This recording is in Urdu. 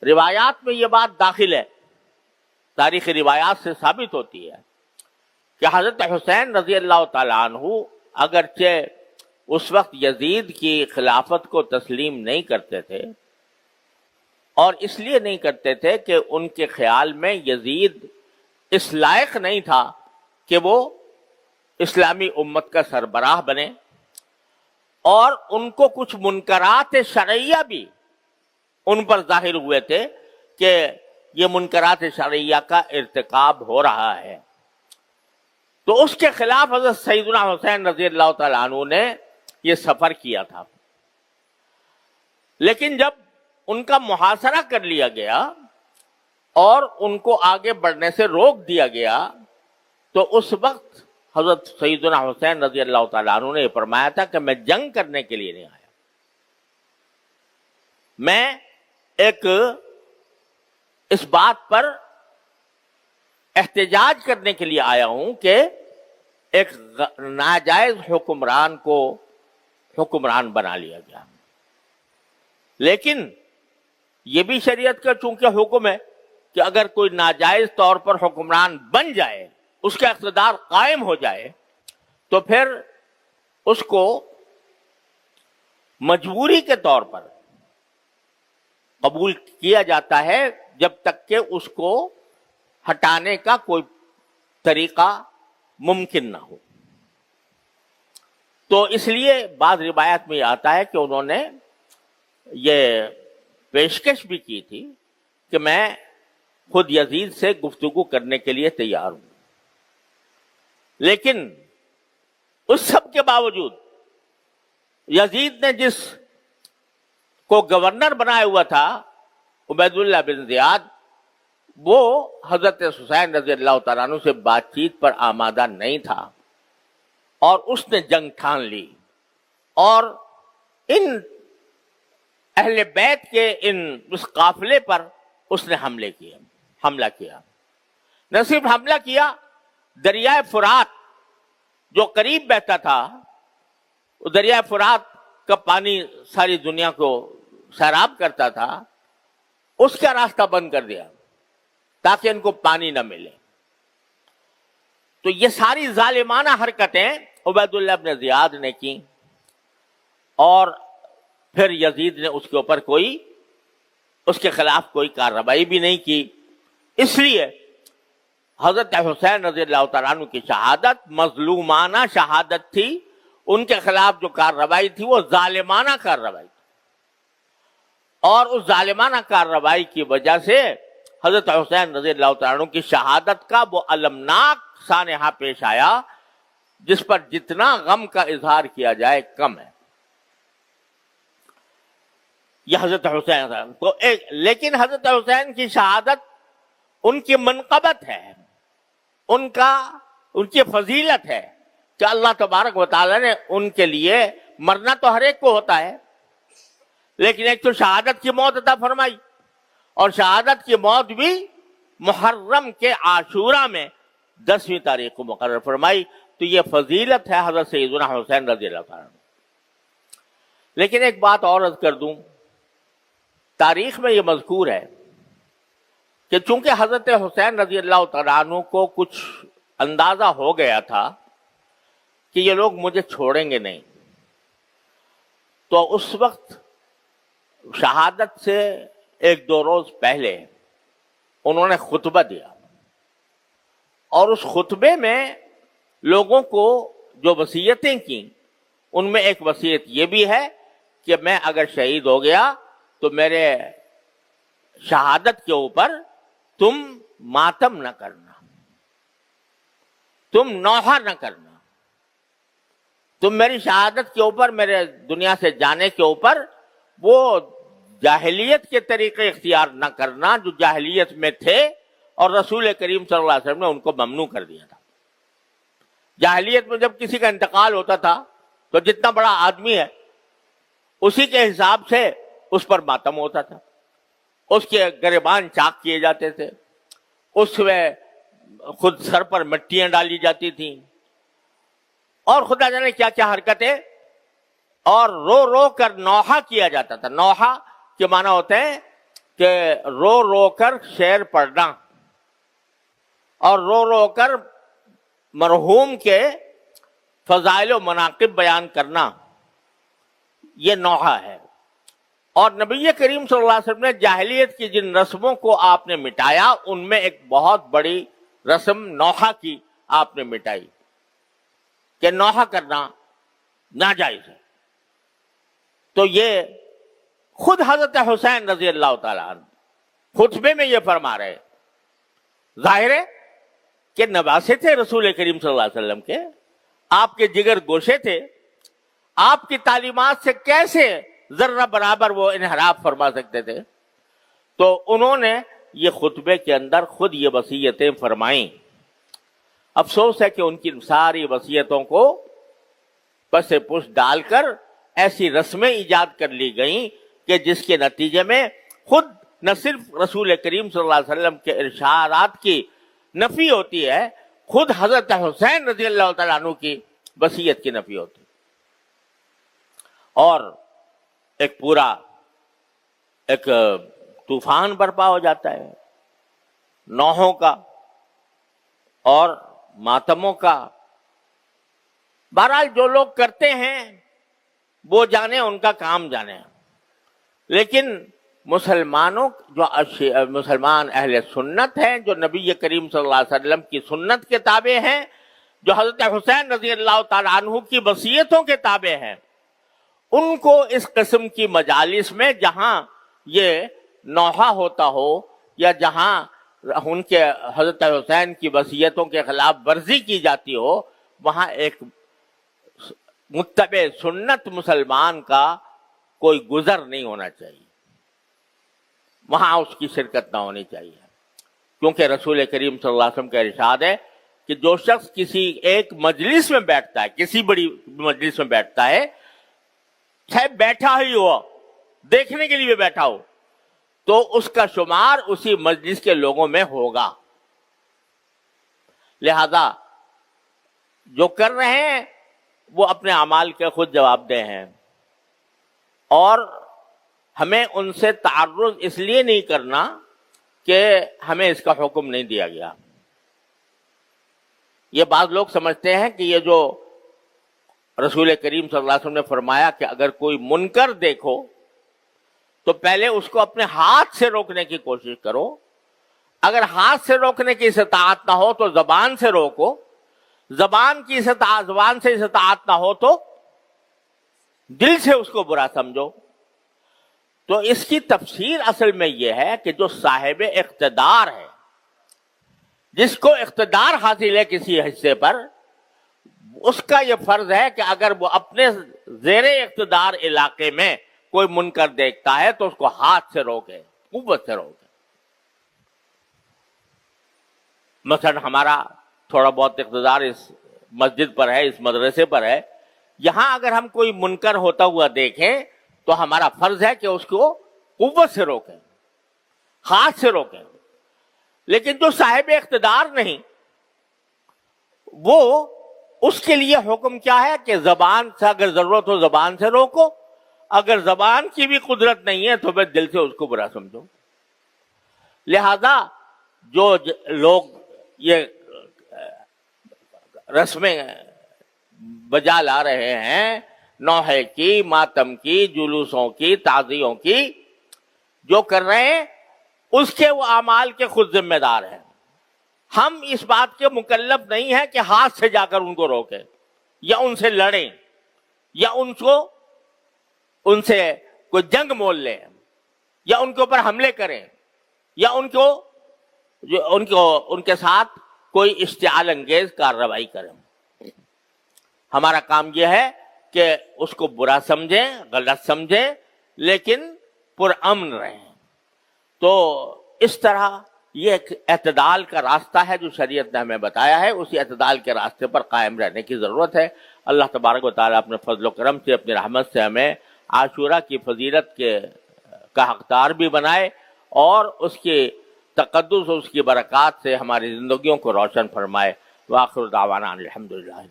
روایات میں یہ بات داخل ہے، تاریخی روایات سے ثابت ہوتی ہے کہ حضرت حسین رضی اللہ تعالیٰ عنہ اگرچہ اس وقت یزید کی خلافت کو تسلیم نہیں کرتے تھے، اور اس لیے نہیں کرتے تھے کہ ان کے خیال میں یزید اس لائق نہیں تھا کہ وہ اسلامی امت کا سربراہ بنے، اور ان کو کچھ منکرات شرعیہ بھی ان پر ظاہر ہوئے تھے کہ یہ منکرات شرعیہ کا ارتکاب ہو رہا ہے، تو اس کے خلاف حضرت سیدنا حسین رضی اللہ تعالیٰ عنہ نے یہ سفر کیا تھا۔ لیکن جب ان کا محاصرہ کر لیا گیا اور ان کو آگے بڑھنے سے روک دیا گیا، تو اس وقت حضرت سیدنا حسین رضی اللہ تعالیٰ عنہ نے فرمایا تھا کہ میں جنگ کرنے کے لیے نہیں آیا، میں ایک اس بات پر احتجاج کرنے کے لیے آیا ہوں کہ ایک ناجائز حکمران کو حکمران بنا لیا گیا۔ لیکن یہ بھی شریعت کا چونکہ حکم ہے کہ اگر کوئی ناجائز طور پر حکمران بن جائے، اس کا اقتدار قائم ہو جائے، تو پھر اس کو مجبوری کے طور پر قبول کیا جاتا ہے جب تک کہ اس کو ہٹانے کا کوئی طریقہ ممکن نہ ہو۔ تو اس لیے بعض روایات میں یہ آتا ہے کہ انہوں نے یہ پیشکش بھی کی تھی کہ میں خود یزید سے گفتگو کرنے کے لیے تیار ہوں، لیکن اس سب کے باوجود یزید نے جس کو گورنر بنایا ہوا تھا عبید اللہ بن زیاد، وہ حضرت حسین رضی اللہ تعالیٰ عنہ سے بات چیت پر آمادہ نہیں تھا، اور اس نے جنگ ٹھان لی، اور ان اہل بیت کے اس قافلے پر اس نے حملہ کیا۔ نہ صرف حملہ کیا، دریائے فرات جو قریب بہتا تھا، دریائے فرات کا پانی ساری دنیا کو سیراب کرتا تھا، اس کا راستہ بند کر دیا تاکہ ان کو پانی نہ ملے۔ تو یہ ساری ظالمانہ حرکتیں عبید اللہ بن زیاد نے کی، اور پھر یزید نے اس کے اوپر اس کے خلاف کوئی کارروائی بھی نہیں کی۔ اس لیے حضرت حسین رضی اللہ تعالیٰ عنہ کی شہادت مظلومانہ شہادت تھی، ان کے خلاف جو کارروائی تھی وہ ظالمانہ کارروائی تھی، اور اس ظالمانہ کارروائی کی وجہ سے حضرت حسین رضی اللہ تعالیٰ عنہ کی شہادت کا وہ المناک سانحہ پیش آیا جس پر جتنا غم کا اظہار کیا جائے کم ہے۔ یہ حضرت حسین تو لیکن حضرت حسین کی شہادت ان کی منقبت ہے، ان کی فضیلت ہے کہ اللہ تبارک و تعالیٰ نے ان کے لیے، مرنا تو ہر ایک کو ہوتا ہے، لیکن ایک تو شہادت کی موت عطا فرمائی، اور شہادت کی موت بھی محرم کے عاشورہ میں 10ویں تاریخ کو مقرر فرمائی۔ تو یہ فضیلت ہے حضرت سیدنا حسین رضی اللہ تعالیٰ عنہ۔ لیکن ایک بات اور عرض کر دوں، تاریخ میں یہ مذکور ہے کہ چونکہ حضرت حسین رضی اللہ تعالیٰ عنہ کو کچھ اندازہ ہو گیا تھا کہ یہ لوگ مجھے چھوڑیں گے نہیں، تو اس وقت شہادت سے 1-2 روز پہلے انہوں نے خطبہ دیا، اور اس خطبے میں لوگوں کو جو وصیتیں کی، ان میں ایک وصیت یہ بھی ہے کہ میں اگر شہید ہو گیا تو میرے شہادت کے اوپر تم ماتم نہ کرنا، تم نوحہ نہ کرنا، تم میری شہادت کے اوپر، میرے دنیا سے جانے کے اوپر وہ جاہلیت کے طریقے اختیار نہ کرنا جو جاہلیت میں تھے، اور رسول کریم صلی اللہ علیہ وسلم نے ان کو ممنوع کر دیا تھا۔ جاہلیت میں جب کسی کا انتقال ہوتا تھا تو جتنا بڑا آدمی ہے اسی کے حساب سے اس پر ماتم ہوتا تھا، اس کے گریبان چاک کیے جاتے تھے، اس میں خود سر پر مٹیاں ڈالی جاتی تھیں، اور خدا جانے کیا کیا حرکتیں، اور رو رو کر نوحہ کیا جاتا تھا۔ نوحہ کے معنی ہوتے ہیں کہ رو رو کر شعر پڑھنا اور رو رو کر مرحوم کے فضائل و مناقب بیان کرنا یہ نوحہ ہے. اور نبی کریم صلی اللہ علیہ وسلم نے جاہلیت کی جن رسموں کو آپ نے مٹایا ان میں ایک بہت بڑی رسم نوحہ کی آپ نے مٹائی کہ نوحہ کرنا ناجائز ہے. تو یہ خود حضرت حسین رضی اللہ تعالیٰ عنہ خطبے میں یہ فرما رہے. ظاہر ہے کہ نواسے تھے رسول کریم صلی اللہ علیہ وسلم کے, آپ کے جگر گوشے تھے, آپ کی تعلیمات سے کیسے ذرہ برابر وہ انحراف فرما سکتے تھے؟ تو انہوں نے یہ خطبے کے اندر خود یہ وصیتیں فرمائیں. افسوس ہے کہ ان کی ساری وصیتوں کو پس پش ڈال کر ایسی رسمیں ایجاد کر لی گئیں کہ جس کے نتیجے میں خود نہ صرف رسول کریم صلی اللہ علیہ وسلم کے ارشادات کی نفی ہوتی ہے, خود حضرت حسین رضی اللہ تعالیٰ عنہ کی وصیت کی نفی ہوتی ہے. اور ایک پورا ایک طوفان برپا ہو جاتا ہے نوحوں کا اور ماتموں کا. بہرحال جو لوگ کرتے ہیں وہ جانے, ان کا کام جانے, لیکن مسلمانوں جو مسلمان اہل سنت ہیں, جو نبی کریم صلی اللہ علیہ وسلم کی سنت کے تابع ہیں, جو حضرت حسین رضی اللہ تعالیٰ عنہ کی وصیتوں کے تابع ہیں, ان کو اس قسم کی مجالس میں جہاں یہ نوحہ ہوتا ہو یا جہاں ان کے حضرت حسین کی وصیتوں کے خلاف ورزی کی جاتی ہو, وہاں ایک متبع سنت مسلمان کا کوئی گزر نہیں ہونا چاہیے, وہاں اس کی شرکت نہ ہونی چاہیے. کیونکہ رسول کریم صلی اللہ علیہ وسلم کا ارشاد ہے کہ جو شخص کسی ایک مجلس میں بیٹھتا ہے, کسی بڑی مجلس میں بیٹھتا ہے, چاہے بیٹھا ہی ہو, دیکھنے کے لیے بیٹھا ہو, تو اس کا شمار اسی مجلس کے لوگوں میں ہوگا. لہذا جو کر رہے ہیں وہ اپنے اعمال کے خود جواب دہ ہیں, اور ہمیں ان سے تعرض اس لیے نہیں کرنا کہ ہمیں اس کا حکم نہیں دیا گیا. یہ بعض لوگ سمجھتے ہیں کہ یہ جو رسول کریم صلی اللہ علیہ وسلم نے فرمایا کہ اگر کوئی منکر دیکھو تو پہلے اس کو اپنے ہاتھ سے روکنے کی کوشش کرو, اگر ہاتھ سے روکنے کی استطاعت نہ ہو تو زبان سے روکو, زبان سے استطاعت نہ ہو تو دل سے اس کو برا سمجھو. تو اس کی تفسیر اصل میں یہ ہے کہ جو صاحب اقتدار ہے, جس کو اقتدار حاصل ہے کسی حصے پر, اس کا یہ فرض ہے کہ اگر وہ اپنے زیر اقتدار علاقے میں کوئی منکر دیکھتا ہے تو اس کو ہاتھ سے روکے, قوت سے روکے. مثلا ہمارا تھوڑا بہت اقتدار اس مسجد پر ہے, اس مدرسے پر ہے, یہاں اگر ہم کوئی منکر ہوتا ہوا دیکھیں تو ہمارا فرض ہے کہ اس کو قوت سے روکیں, ہاتھ سے روکیں. لیکن جو صاحب اقتدار نہیں, وہ اس کے لیے حکم کیا ہے کہ زبان سے اگر ضرورت ہو زبان سے روکو, اگر زبان کی بھی قدرت نہیں ہے تو پھر دل سے اس کو برا سمجھو. لہذا جو لوگ یہ رسمیں بجا لا رہے ہیں, نوحے کی, ماتم کی, جلوسوں کی, تعزیوں کی, جو کر رہے ہیں اس کے وہ اعمال کے خود ذمہ دار ہیں. ہم اس بات کے مکلف نہیں ہیں کہ ہاتھ سے جا کر ان کو روکیں یا ان سے لڑیں یا ان سے کوئی جنگ مول لیں یا ان کے اوپر حملے کریں یا ان کے ساتھ کوئی اشتعال انگیز کارروائی کریں. ہمارا کام یہ ہے کہ اس کو برا سمجھیں, غلط سمجھیں, لیکن پرامن رہیں. تو اس طرح یہ ایک اعتدال کا راستہ ہے جو شریعت نے ہمیں بتایا ہے, اسی اعتدال کے راستے پر قائم رہنے کی ضرورت ہے. اللہ تبارک و تعالیٰ اپنے فضل و کرم سے, اپنی رحمت سے ہمیں عاشورہ کی فضیلت کا حقدار بھی بنائے اور اس کی تقدس اور اس کی برکات سے ہماری زندگیوں کو روشن فرمائے. وآخر دعوانا الحمدللہ.